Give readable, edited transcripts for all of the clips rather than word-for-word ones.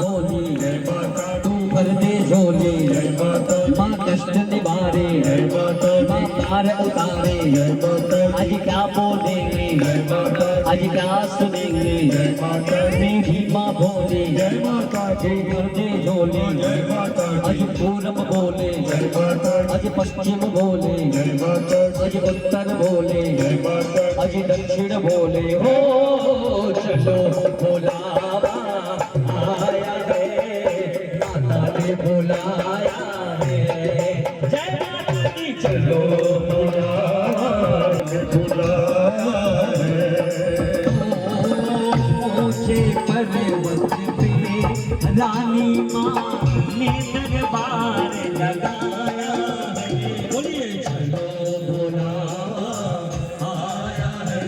भोली तू भर दे झोली माँ कष्ट निवारे माँ पार उतारे आज क्या बोलेंगे आज क्या सुनेंगे मेरी माँ भोली तू भर दे झोली आज पूरब बोले आज पश्चिम बोले आज उत्तर बोले आज दक्षिण बोले हो चलो बुलावा आया है माता ने बुलाया है जय माता दी चलो बुलावा ऊंचे पर्वत पे रानी माँ ने दरबार लगाया है बोलिए चलो बुलावा आया है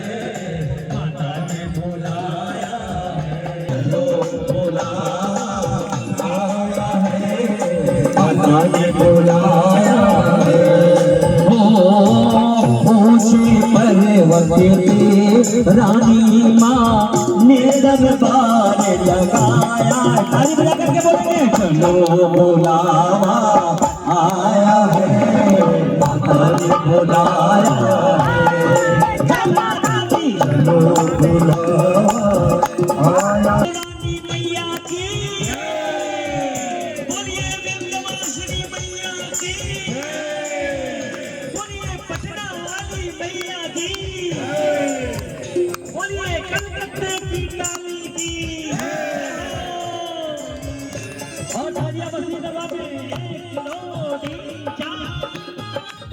माता ने बुलाया है चलो बुलावा आया है माता ने बुलाया है ऊंचे पर्वत पे रानी माँ ने दरबार लगाया ताली बजा करके बोलेंगे चलो बुलावा आया है माता ने बुलाया है जय माता दी चलो बुलावा आया रानी मैया की बोलिए विंध्यवासिनी मैया की बोलिए पटना वाली मैया की बोलिए कलकत्ते की काली की और तालियां बस्ती दबा के 1 2 3 4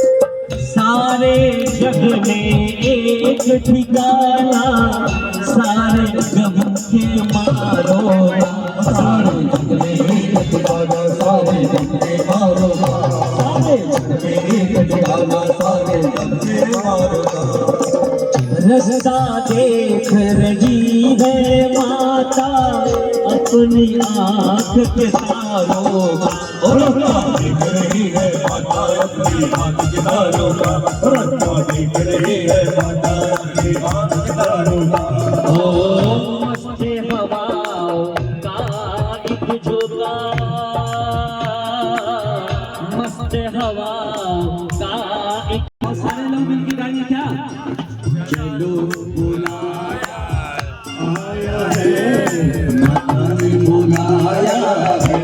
सारे जग में एक ठिकाना सारे गम के मारो सारे जग में एक ठिकाना सारे गम के मारो सारे जग में एक ठिकाना सारे गम के मारो रास्ता देख रही है माता अपनी आँख के तारों रास्ता देख रही है माता अपनी आँख के तारों का रास्ता देख रही है माता अपनी आँख के तारों का ओ मस्त हवाओं का एक झोंका मस्त हवाओं का एक सारे लोग मिलकर गाएंगे क्या चलो बुलाया आया है माता ने बुलाया है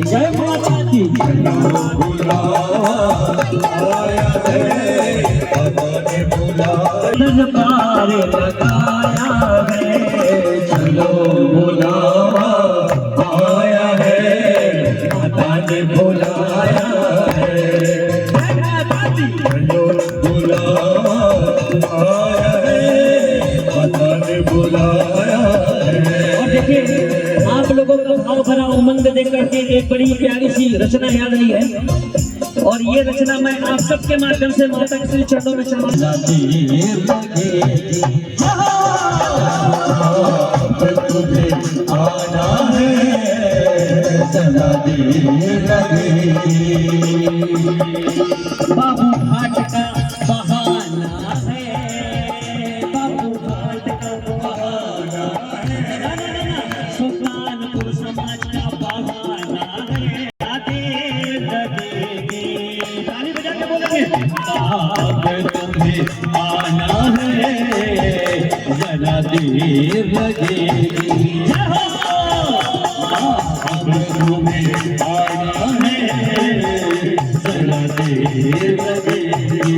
जय माता दी चलो बुलावा आया है माता ने बुलाया दरबार लगाया है चलो बुलावा आया है माता ने बुलाया है जय माता दी चलो बुलावा आया है माता ने बुलाया है और देखिए आप लोगों को भाव भरा उमंग देख करके एक बड़ी प्यारी सी रचना याद आई है और ये रचना मैं आप सबके माध्यम से माता के श्री चरणों में चढ़ाऊंगा तुझे आना है सदा देर लगेगी बाबू घाट का बहाना है बाबू घाट का बहाना है सुल्तानपुर समाज का बहाना है देर लगेगी ताली बजा के बोलेंगे तुम्हें आना है जरा देर लगेगी तुम्हें आना है जरा देर लगेगी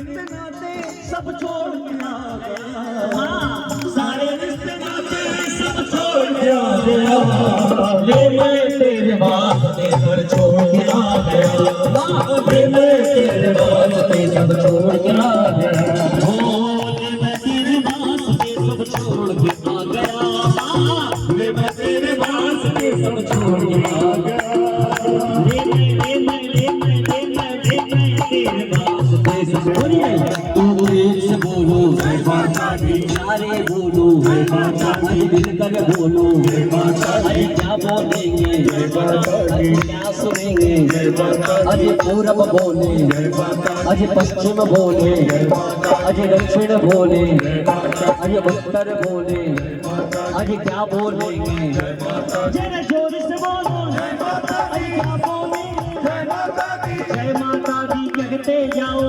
सब छोड़ के आ गया सारे रिश्ते नाते सब छोड़ के आ गया मैं तेरे वास्ते सब छोड़ के आ गया मैं तेरे वास्ते सब छोड़ के आ गया मैं तेरे वास्ते सब छोड़ के आ गया मैं तेरे वास्ते सब छोड़ के आ गया। ले मैं तेरे वास्ते सब बोलिए। तू एक से बोलो जय माता दी, सारे बोलो जय माता दी, मिलकर बोलो जय माता दी। क्या बोलेंगे जय माता दी, क्या सुनेंगे जय माता दी। अजय पूरब बोले जय माता, अजय पश्चिम बोले जय माता, अजय दक्षिण बोले जय माता, अजय उत्तर बोले जय माता, अजय क्या बोलेंगे जय माता। जरा जोर से बोलो जय माता, अजय क्या बोलेंगे जय माता दी। जय माता दी कहते जाओ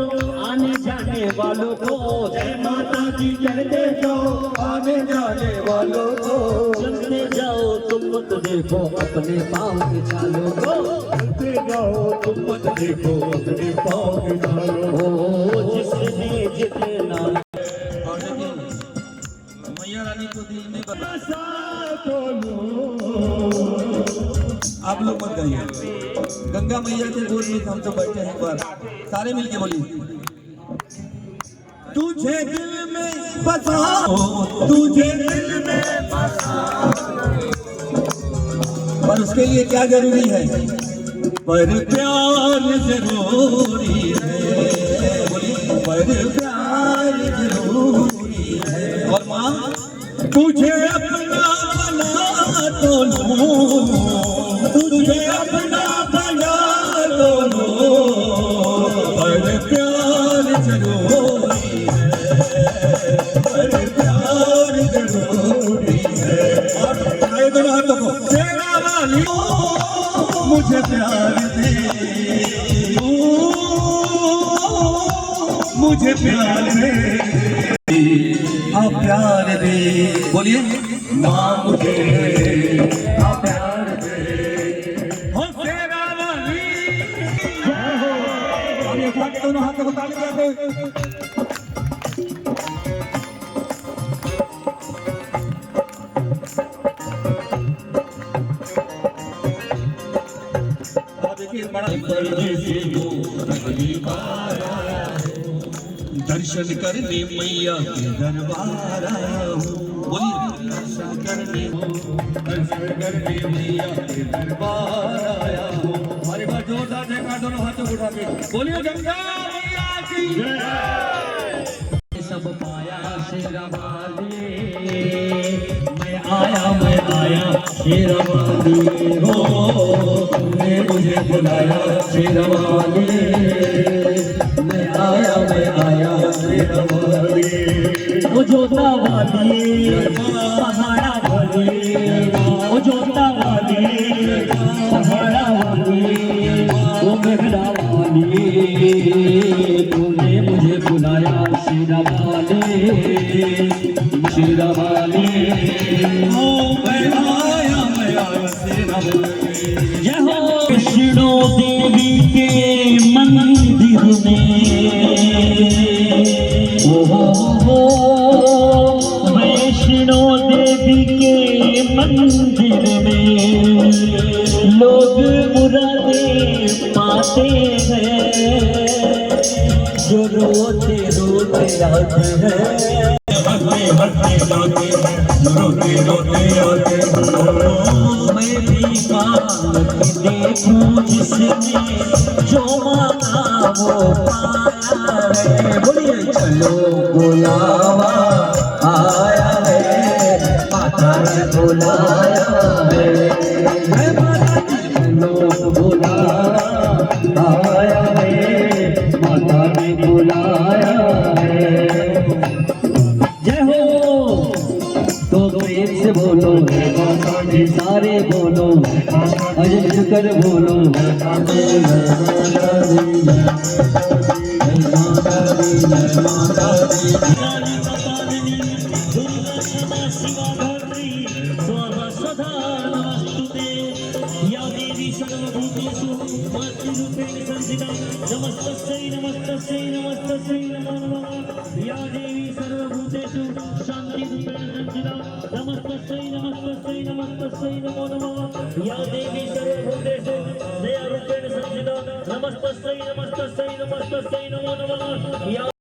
आने जाने वालों को, जय माता दी कहते जाओ आने जाने वालों को। चलते जाओ तुम मत देखो अपने पाँव के चालों को, चलते जाओ तुम मत देखो अपने पाँव के चालों को। जिसने जितना मैया रानी को दिल में बसा तो आप लोग मत गाइए। गंगा मैया के गोद में हम तो बैठे हैं, पर सारे मिलके बोलिए। तुझे दिल में बसा, तुझे दिल में बसा, पर उसके लिए क्या जरूरी है? पर प्यार जरूरी है, बोलिए पर प्यार जरूरी है। और माँ तुझे अपना बना तो लो, तुझे अपना बना तो लो, पर प्यार जरूरी है, पर प्यार जरूरी है। और दोनों हाथों को तेरा वाली मुझे प्यार दे, मुझे प्यार दे, आप प्यार दे, बोलिए माँ मुझे आप प्यार दे। हो तेरा वाली दोनों हाथों को ताली बजाते। देखिए बड़ा दर्शन करने मैया के दरबार आया हूँ, बोलिए दर्शन करने मैया के दरबार आया हूँ। हमारे बार जोरदार देखा दोनों हाथों उठा के बोलिए गंगा मैया की जय। सब पाया शेरवाली, मैं आया शेरवाली हो, तुमने मुझे बुलाया शेरवाली, मैं आया शेरवाली। वो जोता वाली पहाड़ा वाली, वो जोता वाली पहाड़ा वाली, वो मेघड़ा वाली, तूने मुझे बुलाया शेरवाली, शेरवाली ओ मैं आया शेरवाली। जय हो वैष्णो देवी के मंदिर में, ओ वैष्णो देवी के मंदिर में लोग मुरादे पाते हैं, जो रोते रोते आते हैं, हंसते जाते हैं, रोते रोते आते हैं। मैं भी पालक देखूं जिसने जो मांगा वो पाया है, बोलिए चलो बुलावा आया है, माता ने बुलाया है, चलो बुलावा आया है, माता ने बुलाया है। जय हो तो प्रेम से बोलो सारे बोलो, अजय मिलकर बोलो स्वाहा सदा नमस्तुते, या देवी सर्वभूतेषु मातृरूपेण संस्थिता, नमस्तस्यै नमस्तस्यै नमस्तस्यै नमो नमः। या देवी सर्वभूतेषु शान्तिरूपेण संस्थिता, नमस्तस्यै नमस्तस्यै नमस्तस्यै नमो नमः। या देवी सर्वभूतेषु दयारूपेण संस्थिता, नमस्तस्यै नमस्तस्यै नमस्तस्यै नमो नमः।